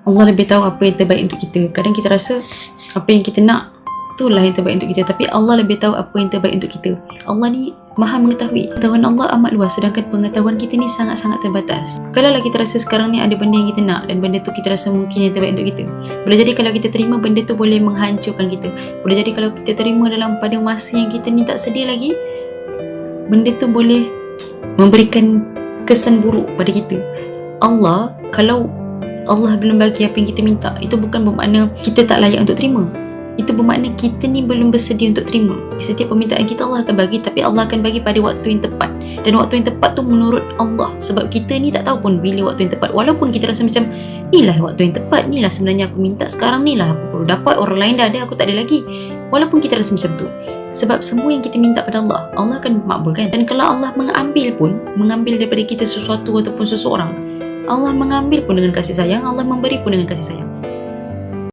Allah lebih tahu apa yang terbaik untuk kita. Kadang kita rasa apa yang kita nak itulah yang terbaik untuk kita, tapi Allah lebih tahu apa yang terbaik untuk kita. Allah ni maha mengetahui. Pengetahuan Allah amat luas, sedangkan pengetahuan kita ni sangat-sangat terbatas. Kalau lah kita rasa sekarang ni ada benda yang kita nak dan benda tu kita rasa mungkin yang terbaik untuk kita, boleh jadi kalau kita terima, benda tu boleh menghancurkan kita. Boleh jadi kalau kita terima pada masa yang kita ni tak sedia lagi, benda tu boleh memberikan kesan buruk pada kita. Kalau Allah belum bagi apa yang kita minta, itu bukan bermakna kita tak layak untuk terima. Itu bermakna kita ni belum bersedia untuk terima. Setiap permintaan kita Allah akan bagi, tapi Allah akan bagi pada waktu yang tepat. Dan waktu yang tepat tu menurut Allah. Sebab kita ni tak tahu pun bila waktu yang tepat. Walaupun kita rasa macam inilah waktu yang tepat, inilah sebenarnya aku minta sekarang, inilah aku perlu dapat, orang lain dah ada, aku tak ada lagi. Walaupun kita rasa macam tu, sebab semua yang kita minta pada Allah, Allah akan makbulkan. Dan kalau Allah mengambil daripada kita sesuatu ataupun seseorang, Allah mengambil pun dengan kasih sayang, Allah memberi pun dengan kasih sayang.